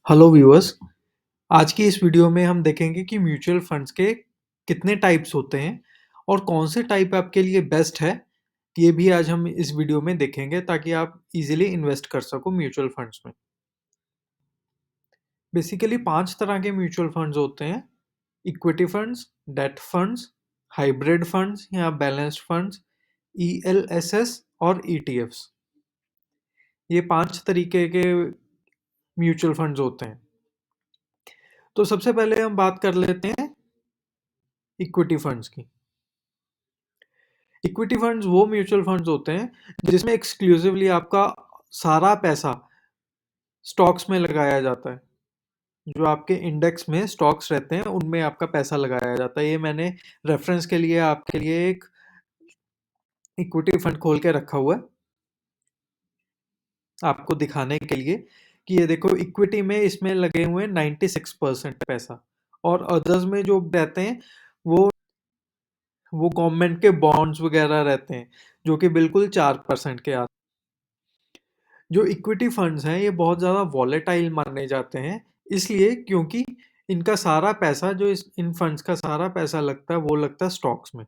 Hello viewers. आज की इस वीडियो में हम देखेंगे कि म्यूचुअल फंड्स के कितने टाइप्स होते हैं और कौन से टाइप आपके लिए बेस्ट है। ये भी आज हम इस वीडियो में देखेंगे ताकि आप इजीली इन्वेस्ट कर सको म्यूचुअल फंड्स में। बेसिकली 5 तरह के म्यूचुअल फंड्स होते हैं: equity funds, date funds, hybrid funds या बैलेंस्ड फंड्स, ईएलएसएस और ईटीएफ्स। ये 5 तरीके के म्यूचुअल फंड्स होते हैं। तो सबसे पहले हम बात कर लेते हैं इक्विटी फंड्स की। इक्विटी फंड्स वो म्यूचुअल फंड्स होते हैं जिसमें एक्सक्लूसिवली आपका सारा पैसा स्टॉक्स में लगाया जाता है। जो आपके इंडेक्स में स्टॉक्स रहते हैं उनमें आपका पैसा लगाया जाता है। ये मैंने रेफरेंस के लिए आपके लिए एक इक्विटी फंड खोल के रखा हुआ है आपको दिखाने के लिए कि ये देखो, इक्विटी में इसमें लगे हुए हैं 96% पैसा, और अदर्स में जो रहते हैं वो वो गवर्नमेंट के बॉन्ड्स वगैरह रहते हैं जो कि बिल्कुल 4% के आते हैं। जो इक्विटी फंड्स हैं ये बहुत ज़्यादा वॉलेटाइल माने जाते हैं, इसलिए क्योंकि इनका सारा पैसा जो इस इन फंड्स का सारा पैसा लगता है वो लगता है स्टॉक्स में।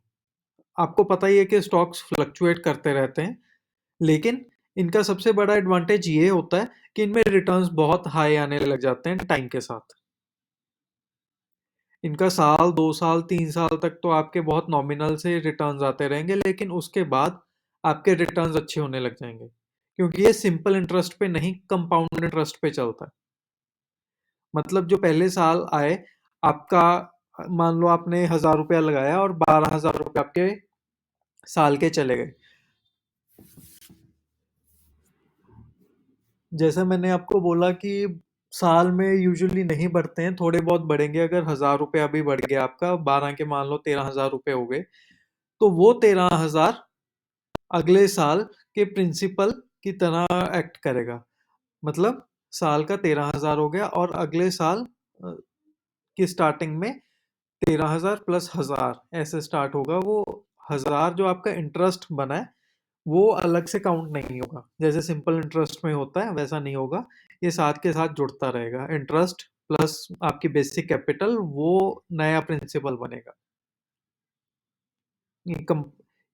आपको पता ही है कि स्टॉक्स फ्लक्चुएट करते रहते हैं, लेकिन इनका सबसे बड़ा एडवांटेज ये होता है कि इनमें रिटर्न्स बहुत हाई आने लग जाते हैं टाइम के साथ। इनका साल 2 साल 3 साल तक तो आपके बहुत नॉमिनल से रिटर्न्स आते रहेंगे, लेकिन उसके बाद आपके रिटर्न्स अच्छे होने लग जाएंगे क्योंकि ये सिंपल इंटरेस्ट पे नहीं, कंपाउंड इंटरेस्ट पे चलता है। मतलब जो पहले साल आए आपका, मान लो आपने 1,000 रुपया लगाया और 12,000 रुपये आपके साल के चले गए। जैसे मैंने आपको बोला कि साल में यूजुअली नहीं बढ़ते हैं, थोड़े बहुत बढ़ेंगे। अगर 1,000 रुपया भी बढ़ गया आपका, 12 के मान लो 13,000 रुपये हो गए, तो वो 13,000 अगले साल के प्रिंसिपल की तरह एक्ट करेगा। मतलब साल का 13,000 हो गया और अगले साल अ, की स्टार्टिंग में 13,000 प्लस 1,000 ऐसे स्टार्ट होगा। वो 1,000 जो आपका इंटरेस्ट बना है वो अलग से काउंट नहीं होगा, जैसे सिंपल इंटरेस्ट में होता है वैसा नहीं होगा। ये साथ के साथ जुड़ता रहेगा, इंटरेस्ट प्लस आपकी बेसिक कैपिटल, वो नया प्रिंसिपल बनेगा। ये कम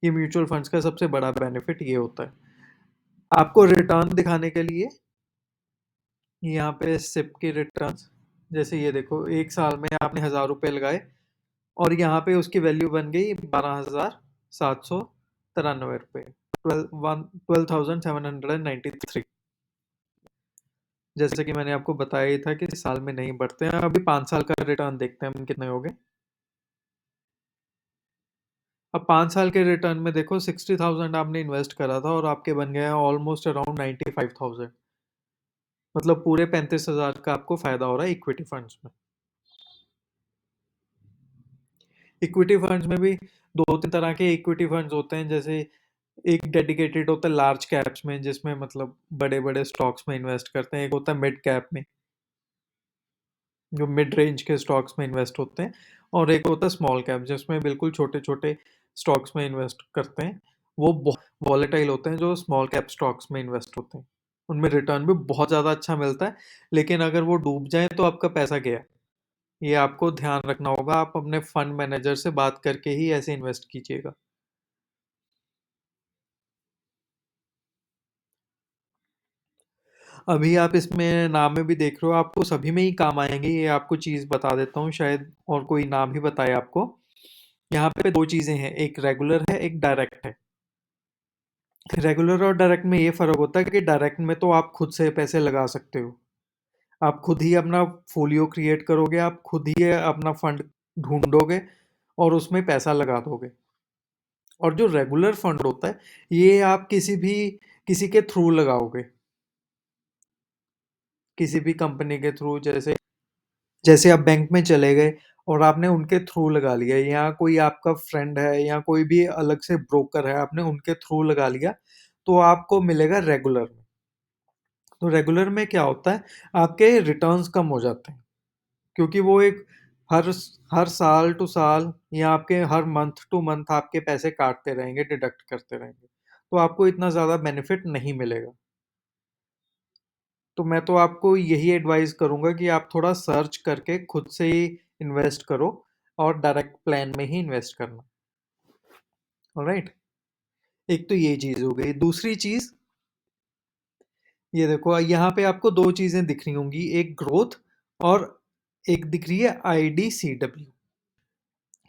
ये म्यूचुअल फंड्स का सबसे बड़ा बेनिफिट ये होता है। आपको रिटर्न दिखाने के लिए यहाँ पे सिप की रिटर्न्स, जैसे ये देखो, एक साल में आपने 1,000 रुपये लगाए और यहाँ पे उसकी वैल्यू बन गई 12,793 रुपये, 12,793। जैसे कि मैंने आपको बताया ही था कि साल में नहीं बढ़ते हैं। अभी 5 साल का रिटर्न देखते हैं हम कितने हो गए। अब 5 साल के रिटर्न में देखो, 60,000 आपने इन्वेस्ट करा था और आपके बन गए हैं ऑलमोस्ट अराउंड 95,000। मतलब पूरे 35,000 का आपको फायदा हो रहा है इक्विटी फंड्स में। इक्विटी फंड्स में भी 2-3 तरह के इक्विटी फंड्स होते हैं। जैसे एक डेडिकेटेड होता है लार्ज कैप्स में, जिसमें मतलब बड़े-बड़े स्टॉक्स में इन्वेस्ट करते हैं। एक होता है मिड कैप में, जो मिड रेंज के स्टॉक्स में इन्वेस्ट होते हैं, और एक होता है स्मॉल कैप जिसमें बिल्कुल छोटे-छोटे स्टॉक्स में इन्वेस्ट करते हैं। वो बहुत वॉलेटाइल होते हैं जो स्मॉल कैप स्टॉक्स में इन्वेस्ट होते हैं। उनमें रिटर्न भी बहुत ज़्यादा अच्छा मिलता है, लेकिन अगर वो डूब जाएँ तो आपका पैसा गया। ये आपको ध्यान रखना होगा। आप अपने फंड मैनेजर से बात करके ही ऐसे इन्वेस्ट कीजिएगा। अभी आप इसमें नाम में भी देख रहे हो, आपको सभी में ही काम आएंगे। ये आपको चीज़ बता देता हूँ, शायद और कोई नाम ही बताए आपको। यहाँ पे दो चीज़ें हैं, एक रेगुलर है, एक डायरेक्ट है। रेगुलर और डायरेक्ट में ये फ़र्क होता है कि डायरेक्ट में तो आप खुद से पैसे लगा सकते हो। आप खुद ही अपना फ़ोलियो क्रिएट करोगे, आप खुद ही अपना फंड ढूँढोगे और उसमें पैसा लगा दोगे। और जो रेगुलर फंड होता है, ये आप किसी के थ्रू लगाओगे। किसी भी कंपनी के थ्रू, जैसे जैसे आप बैंक में चले गए और आपने उनके थ्रू लगा लिया, या कोई आपका फ्रेंड है या कोई भी अलग से ब्रोकर है, आपने उनके थ्रू लगा लिया, तो आपको मिलेगा रेगुलर में। तो रेगुलर में क्या होता है, आपके रिटर्न्स कम हो जाते हैं क्योंकि वो एक हर हर साल टू साल या आपके हर मंथ टू मंथ आपके पैसे काटते रहेंगे, डिडक्ट करते रहेंगे, तो आपको इतना ज़्यादा बेनिफिट नहीं मिलेगा। तो मैं तो आपको यही एडवाइस करूंगा कि आप थोड़ा सर्च करके खुद से ही इन्वेस्ट करो और डायरेक्ट प्लान में ही इन्वेस्ट करना। ऑलराइट, एक तो ये चीज हो गई। दूसरी चीज, ये देखो यहाँ पे आपको दो चीजें दिख रही होंगी, एक ग्रोथ और एक दिख रही है IDCW।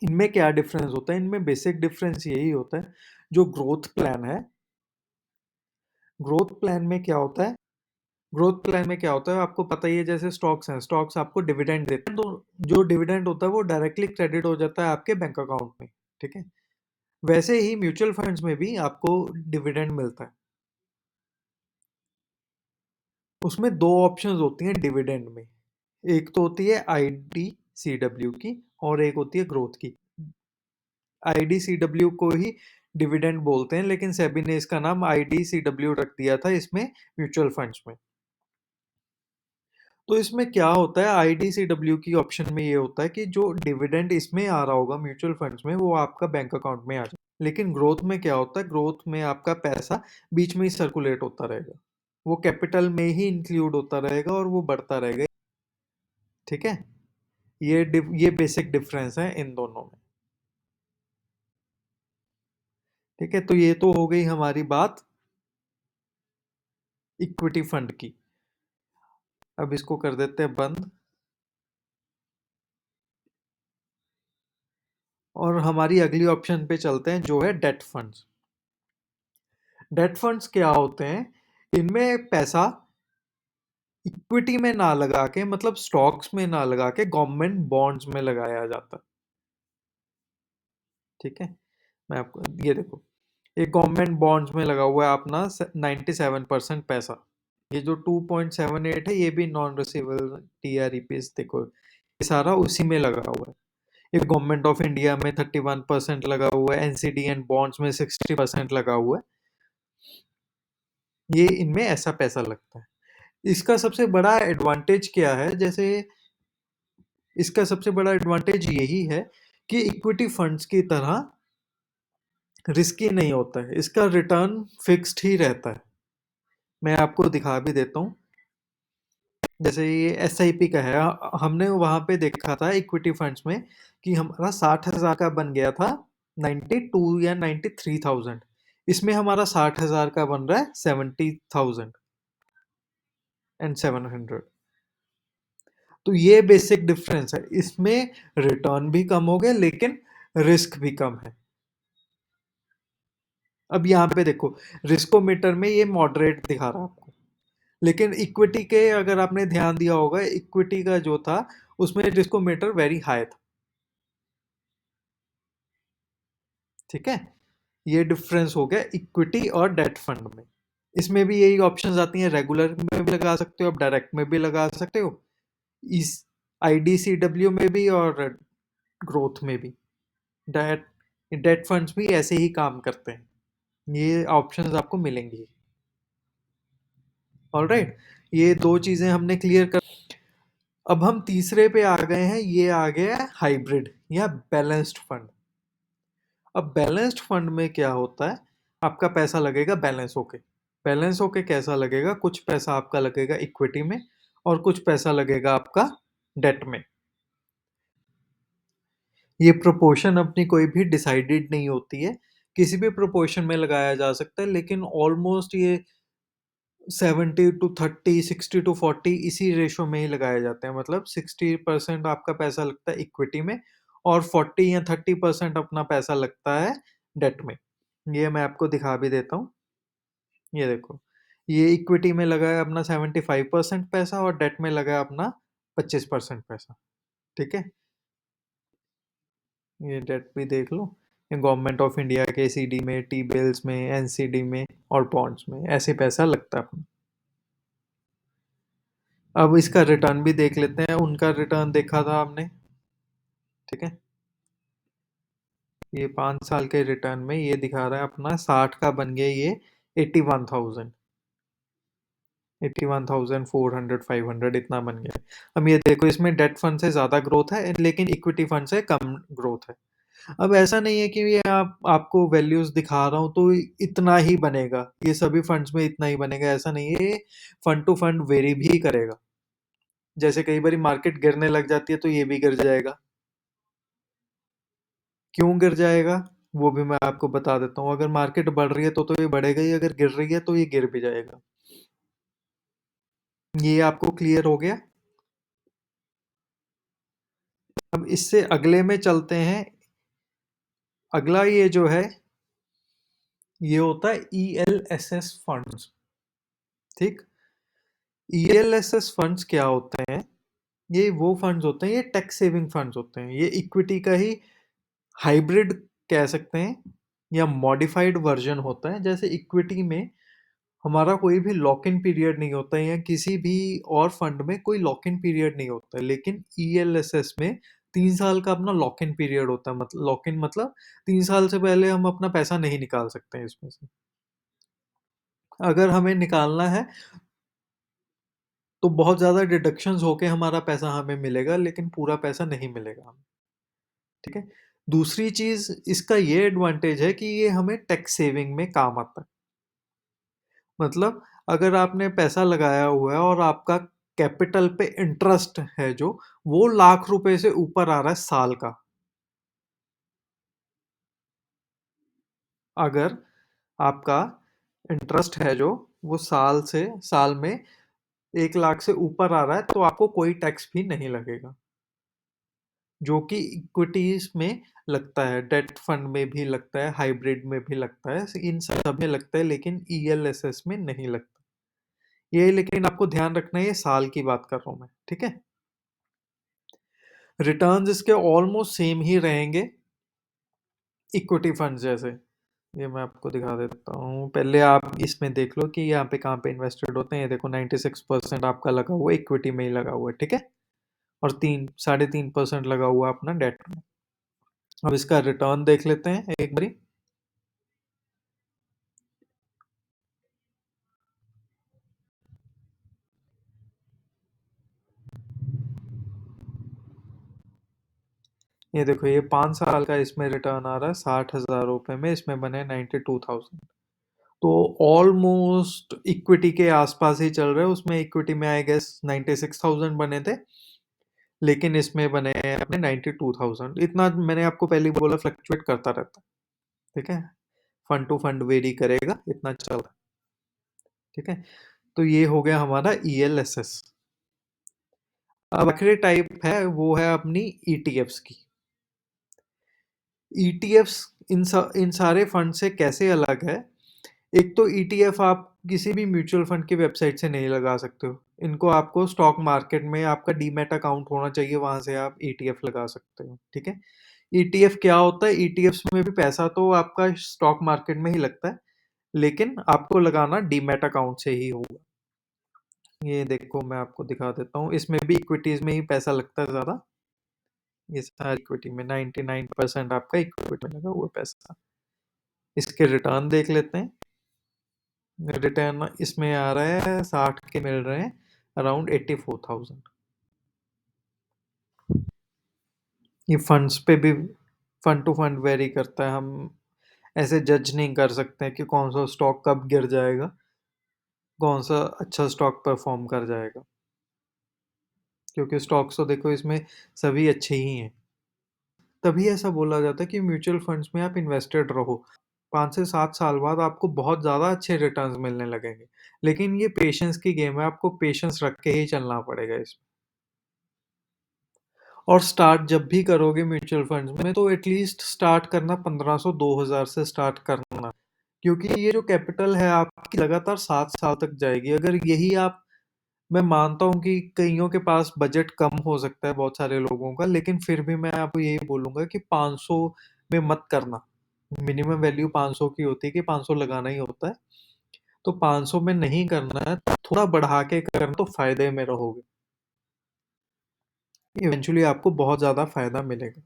इनमें क्या डिफरेंस होता है? इनमें बेसिक डिफरेंस यही होता है, जो ग्रोथ प्लान है, ग्रोथ प्लान में क्या होता है, ग्रोथ प्लान में क्या होता है आपको पता ही है, जैसे स्टॉक्स हैं, स्टॉक्स आपको डिविडेंड देते हैं, तो जो डिविडेंड होता है वो डायरेक्टली क्रेडिट हो जाता है आपके बैंक अकाउंट में। ठीक है, वैसे ही म्यूचुअल फंड्स में भी आपको डिविडेंड मिलता है। उसमें दो ऑप्शंस होती हैं डिविडेंड में, एक तो होती है IDCW की और एक होती है ग्रोथ की। IDCW को ही डिविडेंड बोलते हैं, लेकिन सेबी ने इसका नाम IDCW रख दिया था इसमें म्यूचुअल फंड्स में। तो इसमें क्या होता है, IDCW की ऑप्शन में ये होता है कि जो डिविडेंड इसमें आ रहा होगा म्यूचुअल फंड्स में, वो आपका बैंक अकाउंट में आ जाए। लेकिन ग्रोथ में क्या होता है, ग्रोथ में आपका पैसा बीच में ही सर्कुलेट होता रहेगा, वो कैपिटल में ही इंक्लूड होता रहेगा और वो बढ़ता रहेगा। ठीक है, ये बेसिक डिफरेंस है इन दोनों में। ठीक है, तो ये तो हो गई हमारी बात इक्विटी फंड की। अब इसको कर देते हैं बंद, और हमारी अगली ऑप्शन पे चलते हैं, जो है डेट फंड्स। डेट फंड्स क्या होते हैं? इनमें पैसा इक्विटी में ना लगा के, मतलब स्टॉक्स में ना लगा के, गवर्नमेंट बॉन्ड्स में लगाया जाता है। ठीक है, मैं आपको ये देखो, एक गवर्नमेंट बॉन्ड्स में लगा हुआ है अपना 97% पैसा। ये जो 2.78 है ये भी नॉन रिसीवेबल TREPs, देखो ये सारा उसी में लगा हुआ है। ये गवर्नमेंट ऑफ इंडिया में 31% लगा हुआ है, NCD एंड बॉन्ड्स में 60% लगा हुआ है। ये इनमें ऐसा पैसा लगता है। इसका सबसे बड़ा एडवांटेज क्या है? जैसे इसका सबसे बड़ा एडवांटेज यही है कि इक्विटी फंड्स की तरह रिस्की नहीं होता है, इसका रिटर्न फिक्स्ड ही रहता है। मैं आपको दिखा भी देता हूँ, जैसे ये SIP का है, हमने वहां पे देखा था इक्विटी फंड्स में कि हमारा 60,000 का बन गया था 92 या 93,000। इसमें हमारा 60,000 का बन रहा है 70,700। तो ये बेसिक डिफरेंस है, इसमें रिटर्न भी कम हो गया लेकिन रिस्क भी कम है। अब यहाँ पे देखो, रिस्कोमीटर में ये मॉडरेट दिखा रहा है आपको, लेकिन इक्विटी के अगर आपने ध्यान दिया होगा, इक्विटी का जो था उसमें रिस्कोमीटर वेरी हाई था। ठीक है, ये डिफरेंस हो गया इक्विटी और डेट फंड में। इसमें भी यही ऑप्शंस आती हैं, रेगुलर में भी लगा सकते हो, आप डायरेक्ट में भी लगा सकते हो, इस IDCW में भी और ग्रोथ में भी। डेट डेट फंड्स भी ऐसे ही काम करते हैं, ये ऑप्शंस आपको मिलेंगी। ऑलराइट, ये दो चीजें हमने क्लियर कर। अब हम तीसरे पे आ गए हैं, ये आ गया है हाइब्रिड या बैलेंस्ड फंड। अब बैलेंस्ड फंड में क्या होता है, आपका पैसा लगेगा बैलेंस होके। बैलेंस होके कैसा लगेगा, कुछ पैसा आपका लगेगा इक्विटी में और कुछ पैसा लगेगा आपका डेट में। ये प्रोपोर्शन अपनी कोई भी डिसाइडेड नहीं होती है, किसी भी प्रोपोर्शन में लगाया जा सकता है, लेकिन ऑलमोस्ट ये 70-30, 60-40 इसी रेशो में ही लगाए जाते हैं। मतलब 60% आपका पैसा लगता है इक्विटी में और 40 या 30% अपना पैसा लगता है डेट में। ये मैं आपको दिखा भी देता हूँ, ये देखो, ये इक्विटी में लगा है अपना 75% पैसा और डेट में लगा है अपना 25% पैसा। ठीक है, ये डेट भी देख लो, ये गवर्नमेंट ऑफ इंडिया के CD में, T बिल्स में, NCD में और बॉन्ड्स में ऐसे पैसा लगता है अपना। अब इसका रिटर्न भी देख लेते हैं, उनका रिटर्न देखा था हमने। ठीक है, ये 5 साल के रिटर्न में ये दिखा रहा है अपना 60 का बन गया ये 81,000, 81,400, 500 इतना बन गया। अब ये देखो, इसमें डेट फंड से ज़्यादा ग्रोथ है लेकिन इक्विटी फंड से कम ग्रोथ है। अब ऐसा नहीं है कि ये आपको वैल्यूज़ दिखा रहा हूँ तो इतना ही बनेगा, ये सभी फंड्स में इतना ही बनेगा, ऐसा नहीं है, ये फंड टू फंड वेरी भी करेगा। जैसे कई बारी मार्केट गिरने लग जाती है तो ये भी गिर जाएगा। क्यों गिर जाएगा? वो भी मैं आपको बता देता हूँ। अगर मार्केट बढ़ रही है तो ये बढ़ेगा ही, अगर गिर रही है तो ये गिर भी जाएगा। ये आपको क्लियर हो गया? अब इससे अगले में चलते हैं। अगला ये जो है, ये होता है ईएलएसएस फंड्स। ठीक? ईएलएसएस फंड्स क्या होते हैं? ये वो फंड्स होते हैं, ये टैक्स सेविंग फंड्स होते हैं। ये इक्विटी का ही हाइब्रिड कह सकते हैं या मॉडिफाइड वर्जन होता है। जैसे इक्विटी में हमारा कोई भी लॉक इन पीरियड नहीं होता है, या किसी भी और फंड में कोई लॉक इन पीरियड नहीं होता है, लेकिन ईएलएसएस में 3 साल का अपना लॉक इन पीरियड होता है। मतलब लॉक इन मतलब 3 साल से पहले हम अपना पैसा नहीं निकाल सकते हैं इसमें से। अगर हमें निकालना है तो बहुत ज़्यादा डिडक्शंस होके हमारा पैसा हमें मिलेगा, लेकिन पूरा पैसा नहीं मिलेगा हमें। ठीक है? दूसरी चीज़ इसका ये एडवांटेज है कि ये हमें टैक्स सेविंग में काम आता है। मतलब अगर आपने पैसा लगाया हुआ है और आपका कैपिटल पे इंटरेस्ट है जो, वो लाख रुपए से ऊपर आ रहा है साल का। अगर आपका इंटरेस्ट है जो, वो साल में 1 लाख से ऊपर आ रहा है तो आपको कोई टैक्स भी नहीं लगेगा, जो कि इक्विटीज में लगता है, डेट फंड में भी लगता है, हाइब्रिड में भी लगता है, इन सब में लगता है, लेकिन ईएलएसएस में नहीं लगता। ये लेकिन आपको ध्यान रखना है, ये साल की बात कर रहा हूं मैं। ठीक है? रिटर्न्स इसके ऑलमोस्ट सेम ही रहेंगे इक्विटी फंड जैसे। ये मैं आपको दिखा देता हूँ। पहले आप इसमें देख लो कि यहाँ पे कहाँ पे इन्वेस्टेड होते हैं। ये देखो 96% आपका लगा हुआ है, इक्विटी में ही लगा हुआ है। ठीक है? और 3.5% लगा हुआ है अपना डेट में। अब इसका रिटर्न देख लेते हैं एक बारी। ये देखो, ये 5 साल का इसमें रिटर्न आ रहा है 60,000 रुपए में, इसमें बने 92,000। तो ऑलमोस्ट इक्विटी के आसपास ही चल रहे हैं। उसमें इक्विटी में आई गेस 96,000 बने थे, लेकिन इसमें बने हैं अपने 92,000। इतना मैंने आपको पहले ही बोला, फ्लक्चुएट करता रहता है। ठीक है? फंड टू फंड वेरी करेगा, इतना चल रहा है। ठीक है? तो ये हो गया हमारा ईएलएसएस। अब आखिरी टाइप है, वो है अपनी ईटीएफ्स की। ईटीएफ्स इन सारे फंड से कैसे अलग है? एक तो ईटीएफ आप किसी भी म्यूचुअल फंड की वेबसाइट से नहीं लगा सकते हो। इनको आपको स्टॉक मार्केट में आपका डीमैट अकाउंट होना चाहिए, वहां से आप ईटीएफ लगा सकते हो। ठीक है? ईटीएफ क्या होता है? ईटीएफ्स में भी पैसा तो आपका स्टॉक मार्केट में ही लगता है, लेकिन आपको लगाना डीमैट अकाउंट से ही होगा। ये देखो, मैं आपको दिखा देता हूँ। इसमें भी इक्विटीज में ही पैसा लगता है ज्यादा। ये सारी इक्विटी में 99% आपका इक्विटी में लगा हुआ पैसा। इसके रिटर्न देख लेते हैं। रिटर्न इसमें आ रहा है 60 के मिल रहे हैं, अराउंड 84,000। ये फंड्स पे भी फंड टू फंड वेरी करता है। हम ऐसे जज नहीं कर सकते हैं कि कौन सा स्टॉक कब गिर जाएगा, कौन सा अच्छा स्टॉक परफॉर्म कर जाएगा, क्योंकि स्टॉक्स तो देखो इसमें सभी अच्छे ही हैं। तभी ऐसा बोला जाता है कि म्यूचुअल फंड्स में आप इन्वेस्टेड रहो। 5 से 7 साल बाद आपको बहुत ज़्यादा अच्छे रिटर्न्स मिलने लगेंगे, लेकिन ये पेशेंस की गेम है, आपको पेशेंस रख के ही चलना पड़ेगा इसमें। और स्टार्ट जब भी करोगे म्यूचुअल फंड्स में, तो एटलीस्ट स्टार्ट करना 1500-2000 से स्टार्ट करना, क्योंकि ये जो कैपिटल है आपकी लगातार 7 साल तक जाएगी। अगर यही आप, मैं मानता हूँ कि कईयों के पास बजट कम हो सकता है, बहुत सारे लोगों का, लेकिन फिर भी मैं आपको यही बोलूंगा कि 500 में मत करना। मिनिमम वैल्यू 500 की होती है कि 500 लगाना ही होता है, तो 500 में नहीं करना है, थोड़ा बढ़ा के करना तो फायदे में रहोगे। इवेंचुअली आपको बहुत ज़्यादा फायदा मिलेगा।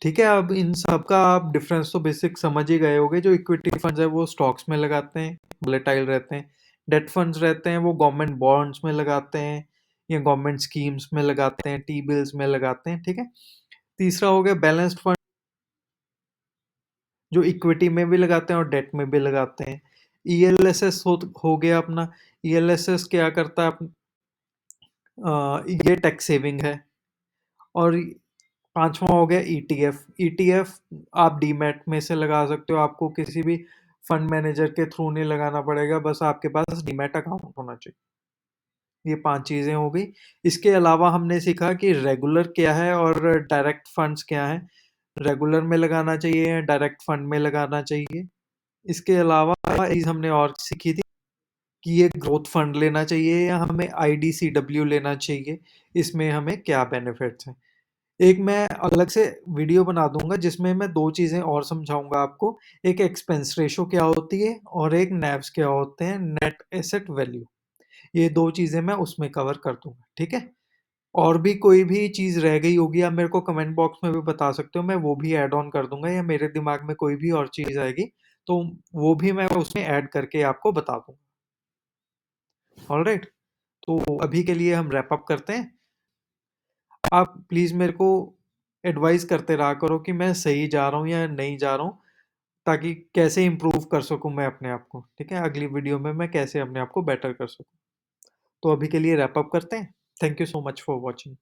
ठीक है? अब इन सब का आप डिफरेंस तो बेसिक समझ ही गए होगे। जो इक्विटी फंड्स है वो स्टॉक्स में लगाते हैं, वोलेटाइल रहते हैं। डेट फंड्स रहते हैं वो गवर्नमेंट बॉन्ड्स में लगाते हैं, या गवर्नमेंट स्कीम्स में लगाते हैं, टी बिल्स में लगाते हैं। ठीक है? तीसरा हो गया बैलेंस्ड फंड, जो इक्विटी में भी लगाते हैं और डेट में भी लगाते हैं। ईएलएसएस हो गया अपना। ईएलएसएस क्या करता है ये टैक्स सेविंग है। और पांचवा हो गया ईटीएफ। ईटीएफ आप डीमैट में से लगा सकते हो, आपको किसी भी फंड मैनेजर के थ्रू नहीं लगाना पड़ेगा, बस आपके पास डीमैट अकाउंट होना चाहिए। ये 5 चीज़ें हो गई। इसके अलावा हमने सीखा कि रेगुलर क्या है और डायरेक्ट फंड्स क्या हैं। रेगुलर में लगाना चाहिए या डायरेक्ट फंड में लगाना चाहिए। इसके अलावा चीज़ हमने और सीखी थी कि ये ग्रोथ फंड लेना चाहिए या हमें आईडीसीडब्ल्यू लेना चाहिए, इसमें हमें क्या बेनिफिट्स हैं। एक मैं अलग से वीडियो बना दूंगा जिसमें मैं 2 चीज़ें और समझाऊंगा आपको। एक एक्सपेंस रेशो क्या होती है और एक नैव्स क्या होते हैं, नेट एसेट वैल्यू। ये 2 चीज़ें मैं उसमें कवर कर दूंगा, ठीक है? और भी कोई भी चीज़ रह गई होगी आप मेरे को कमेंट बॉक्स में भी बता सकते हो, मैं वो भी ऐड ऑन कर दूंगा, या मेरे दिमाग में कोई भी और चीज़ आएगी तो वो भी मैं उसमें ऐड करके आपको बता दूंगा। ऑलराइट, तो अभी के लिए हम रैप अप करते हैं। आप प्लीज़ मेरे को एडवाइस करते रहा करो कि मैं सही जा रहा हूँ या नहीं जा रहा हूँ, ताकि कैसे इम्प्रूव कर सकूँ मैं अपने आप को, ठीक है? अगली वीडियो में मैं कैसे अपने आप को बेटर कर सकूँ। तो अभी के लिए रैप अप करते हैं। Thank you so much for watching.